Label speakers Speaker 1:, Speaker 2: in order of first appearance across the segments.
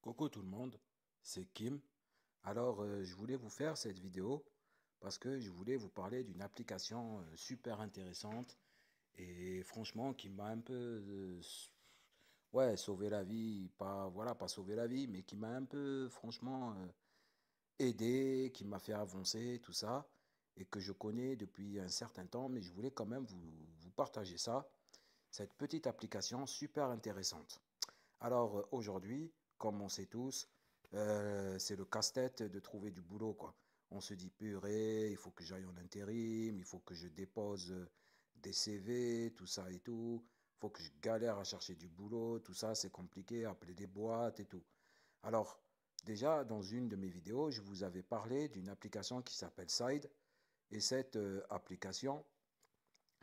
Speaker 1: Coucou tout le monde, c'est Kim. Alors, je voulais vous faire cette vidéo parce que je voulais vous parler d'une application super intéressante et franchement qui m'a un peu ouais, sauvé la vie, pas voilà, pas sauvé la vie, mais qui m'a un peu franchement aidé, qui m'a fait avancer, tout ça, et que je connais depuis un certain temps, mais je voulais quand même vous partager ça, cette petite application super intéressante. Alors aujourd'hui, comme on sait tous, c'est le casse-tête de trouver du boulot, quoi. On se dit purée, il faut que j'aille en intérim, il faut que je dépose des CV, tout ça et tout. Il faut que je galère à chercher du boulot, tout ça, c'est compliqué, appeler des boîtes et tout. Alors, déjà, dans une de mes vidéos, je vous avais parlé d'une application qui s'appelle Side. Et cette application,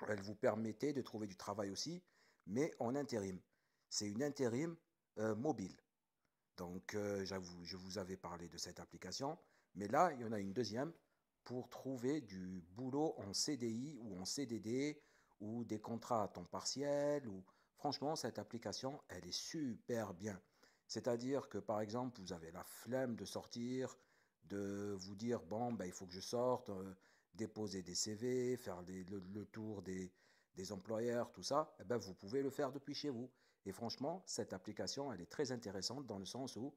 Speaker 1: elle vous permettait de trouver du travail aussi, mais en intérim. C'est une intérim mobile. Donc, je vous avais parlé de cette application, mais là, il y en a une deuxième pour trouver du boulot en CDI ou en CDD ou des contrats à temps partiel. Ou... Franchement, cette application, elle est super bien. C'est-à-dire que, par exemple, vous avez la flemme de sortir, de vous dire, bon, ben, il faut que je sorte, déposer des CV, faire le tour des employeurs, tout ça, eh ben, vous pouvez le faire depuis chez vous. Et franchement, cette application, elle est très intéressante dans le sens où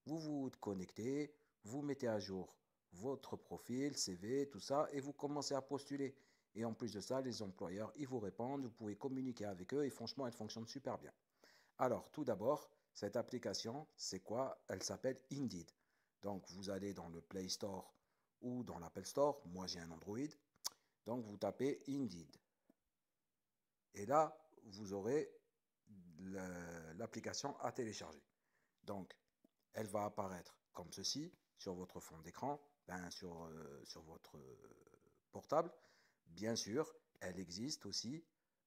Speaker 1: vous vous connectez, vous mettez à jour votre profil, CV, tout ça, et vous commencez à postuler. Et en plus de ça, les employeurs, ils vous répondent, vous pouvez communiquer avec eux, et franchement, elle fonctionne super bien. Alors, tout d'abord, cette application, c'est quoi? Elle s'appelle Indeed. Donc, vous allez dans le Play Store ou dans l'Apple Store. Moi, j'ai un Android. Donc, vous tapez Indeed. Et là, vous aurez l'application à télécharger. Donc, elle va apparaître comme ceci sur votre fond d'écran, sur votre portable. Bien sûr, elle existe aussi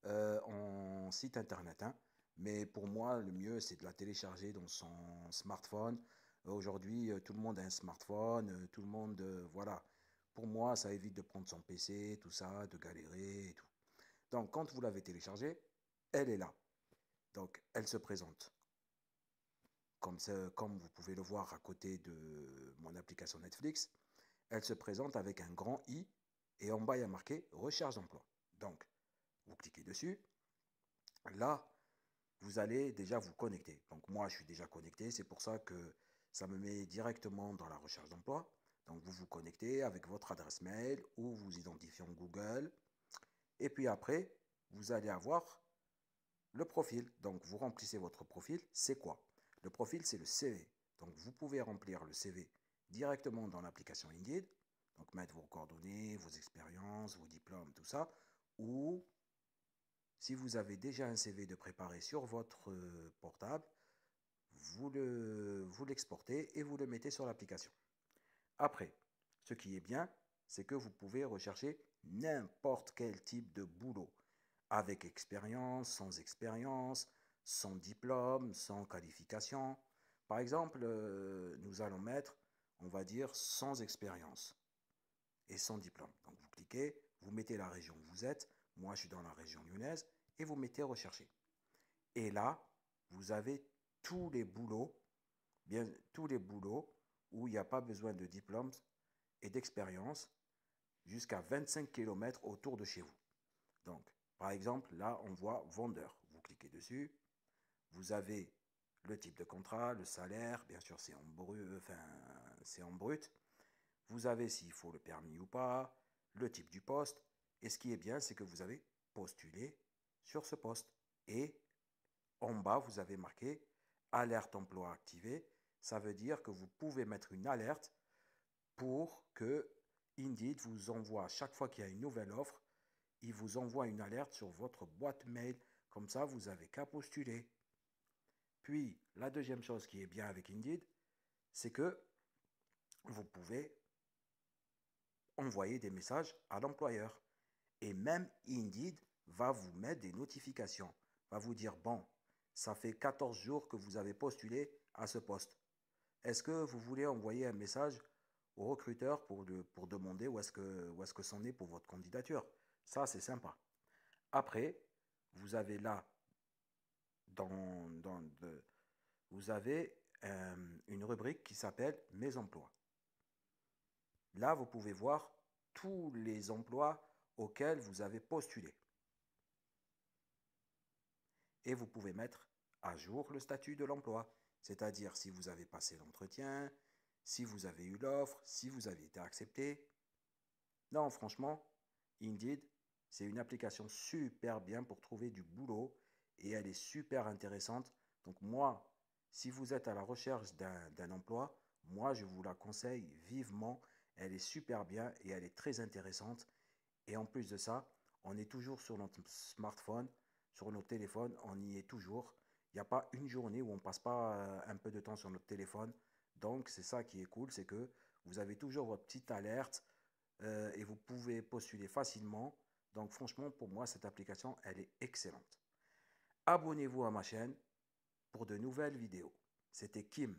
Speaker 1: en site internet, hein, mais pour moi, le mieux, c'est de la télécharger dans son smartphone. Aujourd'hui, tout le monde a un smartphone, tout le monde, voilà. Pour moi, ça évite de prendre son PC, tout ça, de galérer et tout. Donc, quand vous l'avez téléchargée, elle est là. Donc, elle se présente comme vous pouvez le voir à côté de mon application Netflix. Elle se présente avec un grand I et en bas, il y a marqué recherche d'emploi. Donc, vous cliquez dessus. Là, vous allez déjà vous connecter. Donc, moi, je suis déjà connecté. C'est pour ça que ça me met directement dans la recherche d'emploi. Donc, vous vous connectez avec votre adresse mail ou vous identifiez en Google. Et puis après, vous allez avoir le profil. Donc, vous remplissez votre profil. C'est quoi? Le profil, c'est le CV. Donc, vous pouvez remplir le CV directement dans l'application Indeed. Donc, mettre vos coordonnées, vos expériences, vos diplômes, tout ça. Ou, si vous avez déjà un CV de préparé sur votre portable, vous l'exportez et vous le mettez sur l'application. Après, ce qui est bien, c'est que vous pouvez rechercher n'importe quel type de boulot, avec expérience, sans diplôme, sans qualification. Par exemple, nous allons mettre, on va dire, sans expérience et sans diplôme. Donc vous cliquez, vous mettez la région où vous êtes, moi je suis dans la région lyonnaise, et vous mettez rechercher. Et là, vous avez tous les boulots, tous les boulots où il n'y a pas besoin de diplôme et d'expérience jusqu'à 25 km autour de chez vous. Donc, par exemple, là, on voit vendeur. Vous cliquez dessus, vous avez le type de contrat, le salaire, bien sûr, c'est en brut. Vous avez s'il faut le permis ou pas, le type du poste. Et ce qui est bien, c'est que vous avez postulé sur ce poste. Et en bas, vous avez marqué alerte emploi activée. Ça veut dire que vous pouvez mettre une alerte pour que Indeed vous envoie, à chaque fois qu'il y a une nouvelle offre, il vous envoie une alerte sur votre boîte mail. Comme ça, vous n'avez qu'à postuler. Puis, la deuxième chose qui est bien avec Indeed, c'est que vous pouvez envoyer des messages à l'employeur. Et même Indeed va vous mettre des notifications, va vous dire, bon, ça fait 14 jours que vous avez postulé à ce poste. Est-ce que vous voulez envoyer un message au recruteur pour demander où est-ce que c'en est pour votre candidature? Ça, c'est sympa. Après, vous avez là, vous avez une rubrique qui s'appelle Mes emplois. Là, vous pouvez voir tous les emplois auxquels vous avez postulé. Et vous pouvez mettre à jour le statut de l'emploi, c'est-à-dire si vous avez passé l'entretien, si vous avez eu l'offre, si vous avez été accepté. Non, franchement, Indeed, c'est une application super bien pour trouver du boulot et elle est super intéressante. Donc moi, si vous êtes à la recherche d'un emploi, moi je vous la conseille vivement. Elle est super bien et elle est très intéressante. Et en plus de ça, on est toujours sur notre smartphone, sur nos téléphones, on y est toujours. Il n'y a pas une journée où on ne passe pas un peu de temps sur notre téléphone. Donc c'est ça qui est cool, c'est que vous avez toujours votre petite alerte et vous pouvez postuler facilement. Donc franchement, pour moi, cette application, elle est excellente. Abonnez-vous à ma chaîne pour de nouvelles vidéos. C'était Kim.